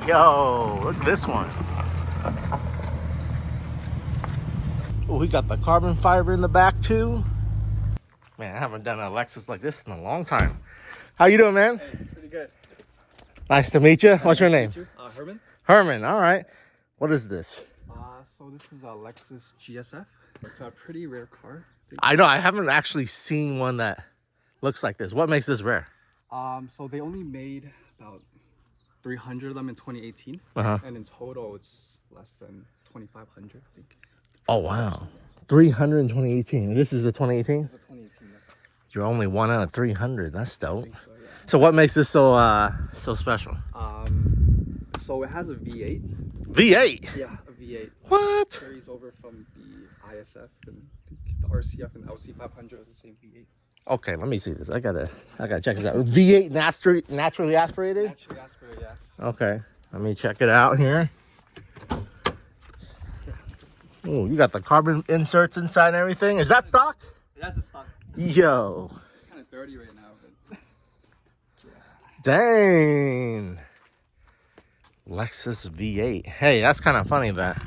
Yo, look at this one. Oh, we got the carbon fiber in the back too. Man, I haven't done a Lexus like this in a long time. How you doing, man? Hey, pretty good. Nice to meet you. What's your name? Herman. Herman, all right. What is this? So this is a Lexus GSF. It's a pretty rare car. I know, I haven't actually seen one that looks like this. What makes this rare? So they only made about 300 of them in 2018. And in total, it's less than 2,500, I think. Oh, wow. 300 in 2018. This is the 2018? It's a 2018, yes. You're only 1 out of 300. That's dope. I think so, yeah. So what makes this so special? So it has a V8. V8? Yeah, a V8. What? Carries over from the ISF and the RCF and LC500 is the same V8. Okay, let me see this. I gotta check this out. V8 naturally aspirated? Naturally aspirated, yes. Okay, let me check it out here. Oh, you got the carbon inserts inside and everything. Is that stock? That's a stock. Yo. It's kind of dirty right now, but Dang. Lexus V8. Hey, that's kind of funny that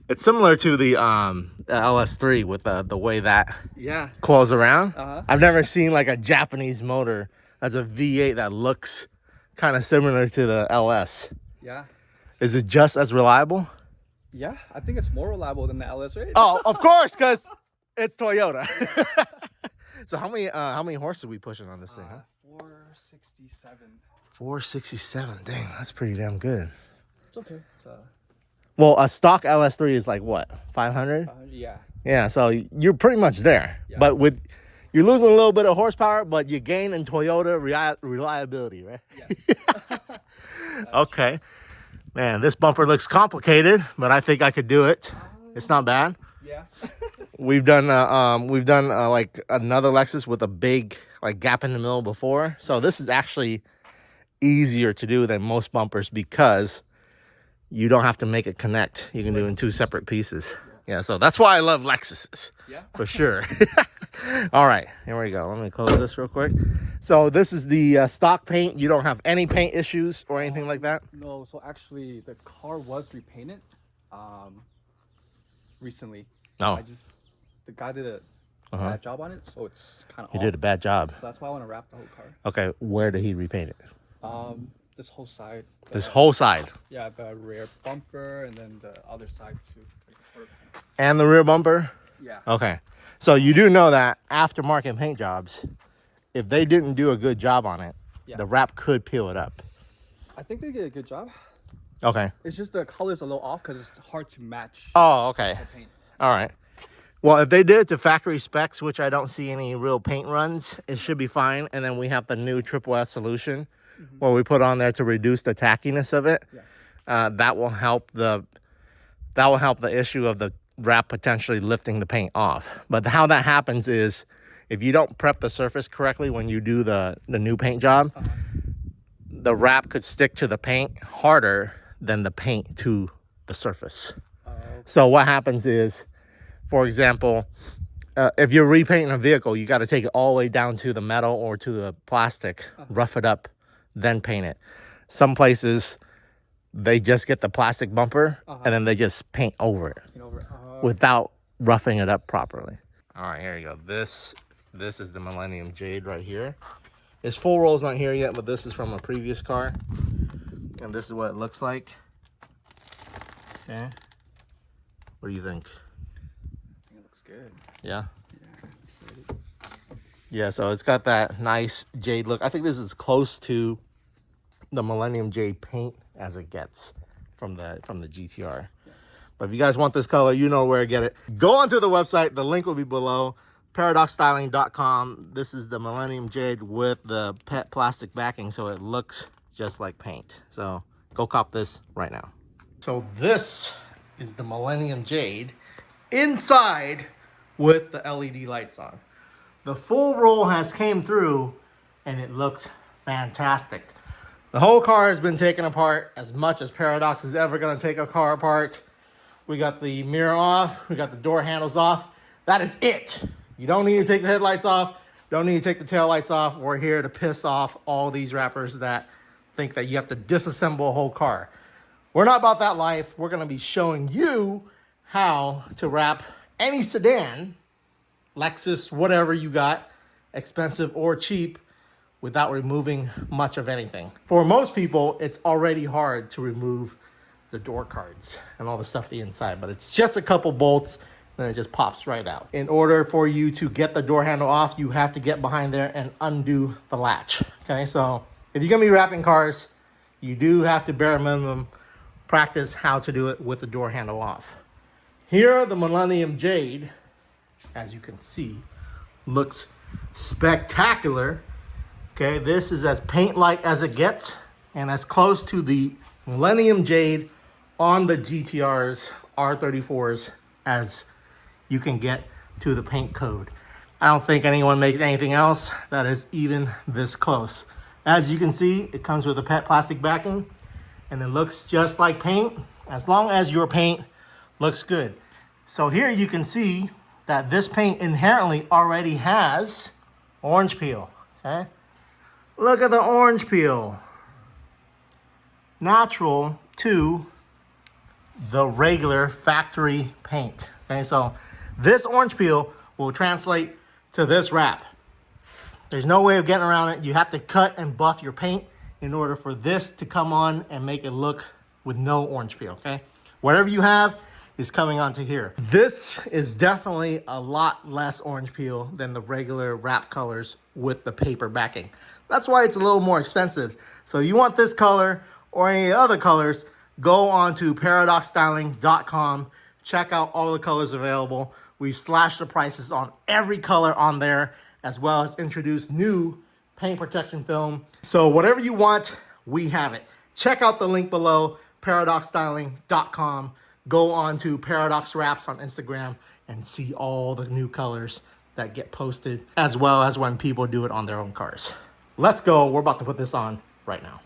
it's similar to the LS3 with the way that coils around. I've never seen like a Japanese motor that's a V8 that looks kind of similar to the LS. Yeah. Is it just as reliable? Yeah, I think it's more reliable than the LS, right? Oh, of course, because it's Toyota. So how many horses are we pushing on this thing? Huh? 467. 467. Dang, that's pretty damn good. It's okay. It's Well, a stock LS3 is like what, 500? 500, yeah. Yeah, so you're pretty much there. Yeah. But you're losing a little bit of horsepower, but you gain in Toyota reliability, right? Yes. Okay. Man, this bumper looks complicated, but I think I could do it. It's not bad. Yeah. We've done like another Lexus with a big like gap in the middle before. So this is actually easier to do than most bumpers because you don't have to make it connect. You can do it in two separate pieces. Yeah, so that's why I love Lexuses. Yeah. For sure. All right, here we go. Let me close this real quick. So this is the stock paint. You don't have any paint issues or anything like that? No, so actually the car was repainted recently. No. The guy did a bad job on it, so it's kind of He did a bad job. So that's why I want to wrap the whole car. Okay, where did he repaint it? This whole side. This whole side? Yeah, the rear bumper and then the other side too. And the rear bumper? Yeah. Okay. So you do know that aftermarket paint jobs, if they didn't do a good job on it, the wrap could peel it up. I think they did a good job. Okay. It's just the color's a little off because it's hard to match. Oh, okay. The paint. All right. Well, if they did it to factory specs, which I don't see any real paint runs, it should be fine. And then we have the new Triple S solution where we put on there to reduce the tackiness of it. Yeah. That will help the issue of the wrap potentially lifting the paint off. But how that happens is if you don't prep the surface correctly when you do the new paint job, the wrap could stick to the paint harder than the paint to the surface. So what happens is, for example, if you're repainting a vehicle, you got to take it all the way down to the metal or to the plastic, rough it up, then paint it. Some places, they just get the plastic bumper and then they just paint over it without roughing it up properly. All right, here you go. This is the Millennium Jade right here. Its full roll's not here yet, but this is from a previous car. And this is what it looks like. Okay. What do you think? I think it looks good. Yeah? Yeah, I'm excited. Yeah, so it's got that nice jade look. I think this is close to the Millennium Jade paint as it gets from the GTR. Yeah. But if you guys want this color, you know where to get it. Go onto the website. The link will be below. ParadoxStyling.com. This is the Millennium Jade with the PET plastic backing, so it looks just like paint. So go cop this right now. So this is the Millennium Jade inside with the LED lights on. The full roll has came through and it looks fantastic. The whole car has been taken apart as much as Paradox is ever going to take a car apart. We got the mirror off. We got the door handles off. That is it. You don't need to take the headlights off. Don't need to take the taillights off. We're here to piss off all these rappers that think that you have to disassemble a whole car. We're not about that life. We're gonna be showing you how to wrap any sedan, Lexus, whatever you got, expensive or cheap, without removing much of anything. For most people, it's already hard to remove the door cards and all the stuff the inside, but it's just a couple bolts and it just pops right out. In order for you to get the door handle off, you have to get behind there and undo the latch. Okay, so if you're gonna be wrapping cars, you do have to bare minimum practice how to do it with the door handle off. Here, the Millennium Jade, as you can see, looks spectacular. Okay, this is as paint-like as it gets and as close to the Millennium Jade on the GTRs, R34s as you can get to the paint code. I don't think anyone makes anything else that is even this close. As you can see, it comes with a PET plastic backing and it looks just like paint as long as your paint looks good. So here you can see that this paint inherently already has orange peel, okay? Look at the orange peel. Natural to the regular factory paint, okay? So this orange peel will translate to this wrap. There's no way of getting around it. You have to cut and buff your paint in order for this to come on and make it look with no orange peel, okay? Whatever you have is coming onto here. This is definitely a lot less orange peel than the regular wrap colors with the paper backing. That's why it's a little more expensive. So if you want this color or any other colors, go on to paradoxstyling.com. Check out all the colors available. We slashed the prices on every color on there, as well as introduced new paint protection film. So whatever you want, we have it. Check out the link below, paradoxstyling.com. Go on to Paradox Wraps on Instagram and see all the new colors that get posted, as well as when people do it on their own cars. Let's go. We're about to put this on right now.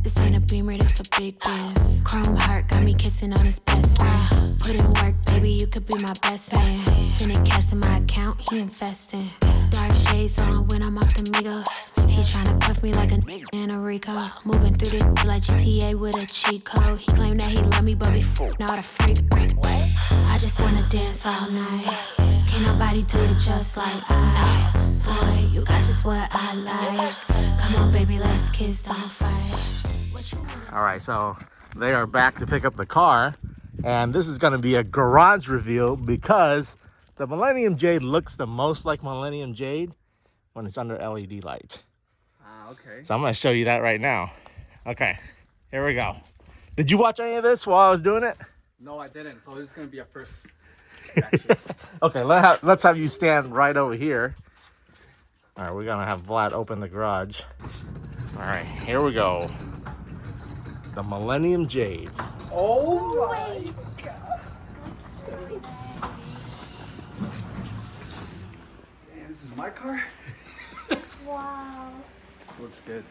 This ain't a Beamer, this a big dance. Chrome heart got me kissing on his best friend. Put in work, baby, you could be my best man. Sending cash to my account, he investing. Dark shades on when I'm off the Migos. He tryna cuff me like a in a Rico. Moving through the like GTA with a cheat code. He claimed that he love me, but before not a freak. I just wanna dance all night. Can't nobody do it just like I. Boy, you got just what I like. Come on, baby, let's kiss, don't fight. All right, so they are back to pick up the car, and this is going to be a garage reveal because the Millennium Jade looks the most like Millennium Jade when it's under LED light. Okay. So I'm going to show you that right now. Okay, here we go. Did you watch any of this while I was doing it? No, I didn't. So this is gonna be a first. Okay, let's have you stand right over here. All right, we're gonna have Vlad open the garage. All right, here we go. The Millennium Jade. Oh my god! Damn, this is my car. Wow. Looks good.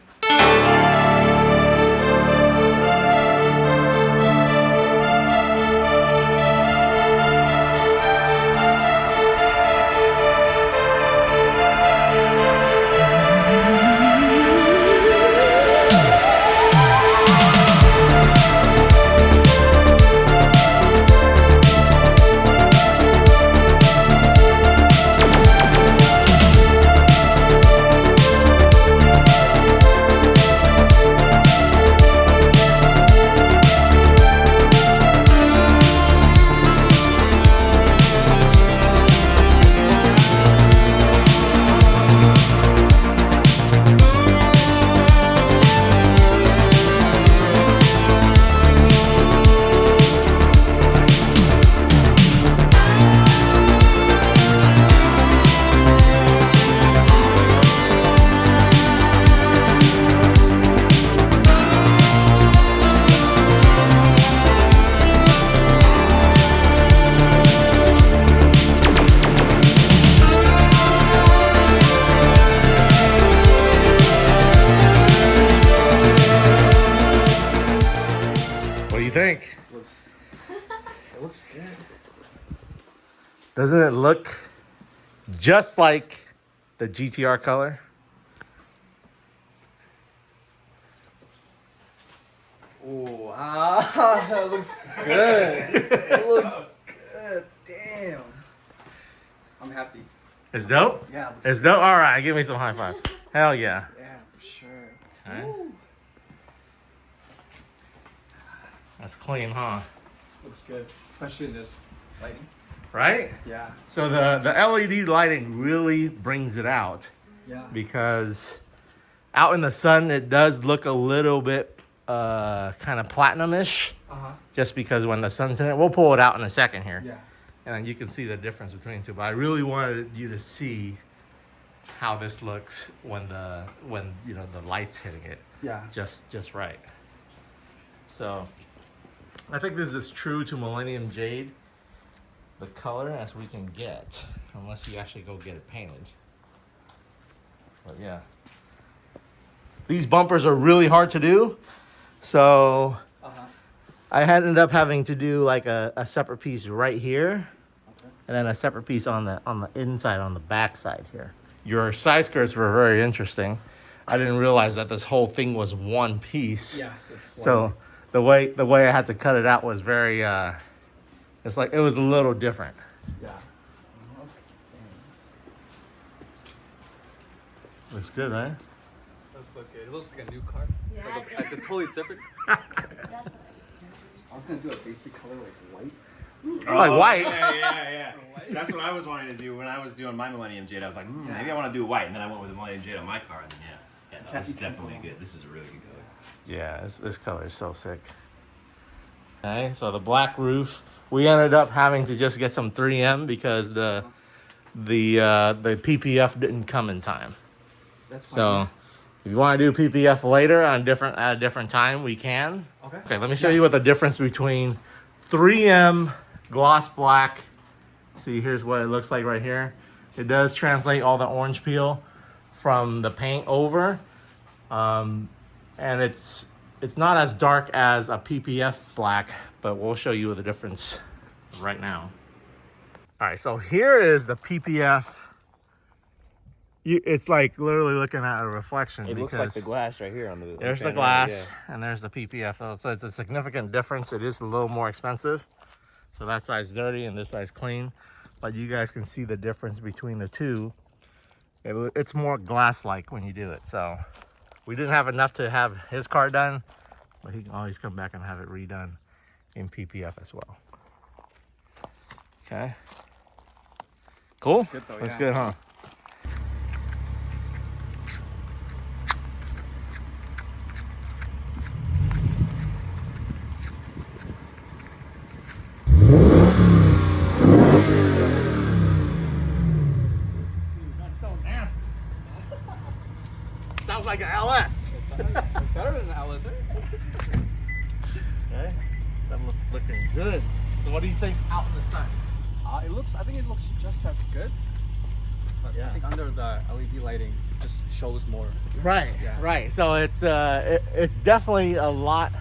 Think? It looks good. Doesn't it look just like the GTR color? Oh, it looks good. It looks good. Damn. I'm happy. It's dope? Yeah. It's dope? All right, give me some high five. Hell yeah. Yeah, for sure. Okay. That's clean, huh? Looks good, especially in this lighting. Right? Yeah. So the LED lighting really brings it out. Yeah. Because out in the sun, it does look a little bit kind of platinum-ish. Just because when the sun's in it, we'll pull it out in a second here. Yeah. And then you can see the difference between the two. But I really wanted you to see how this looks when the light's hitting it. Yeah. Just right. So I think this is as true to Millennium Jade, the color, as we can get, unless you actually go get it painted. But yeah. These bumpers are really hard to do. So I ended up having to do like a separate piece right here. And then a separate piece on the inside, on the back side here. Your side skirts were very interesting. I didn't realize that this whole thing was one piece. Yeah. So the way I had to cut it out was very It's like it was a little different. Yeah. Looks good, right? Does look good. It looks like a new car. Yeah, Like a totally different. That's what I was gonna do a basic color like white. Like white. Yeah. That's what I was wanting to do when I was doing my Millennium Jade. I was like, maybe I want to do white, and then I went with the Millennium Jade on my car, and then no, this is definitely good. This is a really good color. Yeah, this color is so sick. Okay, so the black roof. We ended up having to just get some 3M because the PPF didn't come in time. That's fine. So if you want to do PPF later at a different time, we can. Okay. Okay, let me show you what the difference between 3M gloss black. See, here's what it looks like right here. It does translate all the orange peel from the paint over. And it's not as dark as a PPF black, but we'll show you the difference right now. All right, so here is the PPF. It's like literally looking at a reflection. It looks like the glass right here on the. There's the glass, and there's the PPF. So it's a significant difference. It is a little more expensive. So that side's dirty and this side's clean. But you guys can see the difference between the two. It's more glass-like when you do it. So we didn't have enough to have his car done, but he can always come back and have it redone in PPF as well. Okay. Cool? Good though, That's yeah. good, huh? Sounds like an LS. It's better than an LS. Okay, that looks looking good. So what do you think out in the sun? I think it looks just as good. But Yeah. I think under the LED lighting just shows more. Right, Yeah. right. So it's definitely a lot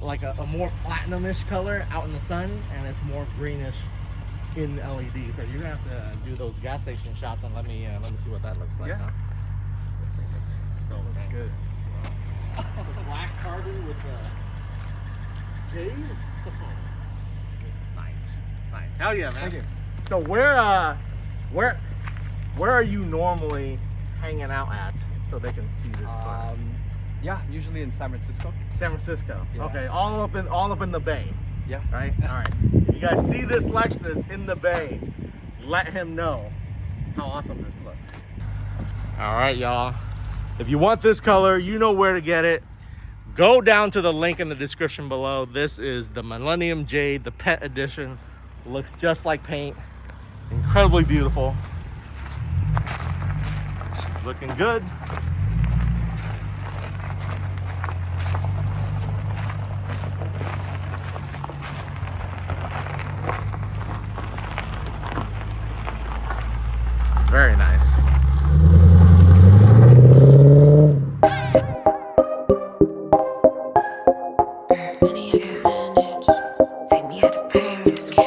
like a more platinum-ish color out in the sun, and it's more greenish in LED. So you're gonna have to do those gas station shots and let me see what that looks like. Yeah. Huh? This thing looks so Looks nice. good. The black carbon with the J's. Nice. Hell yeah, man. Thank you. So where are you normally hanging out at so they can see this car? Yeah, usually in San Francisco. San Francisco. Yeah. Okay, all up in the bay. Yeah. Right? All right. If you guys see this Lexus in the bay, let him know how awesome this looks. All right, y'all. If you want this color, you know where to get it. Go down to the link in the description below. This is the Millennium Jade, the Pet Edition. Looks just like paint. Incredibly beautiful. Looking good. Very nice. Money I can manage. Take me out of Paris.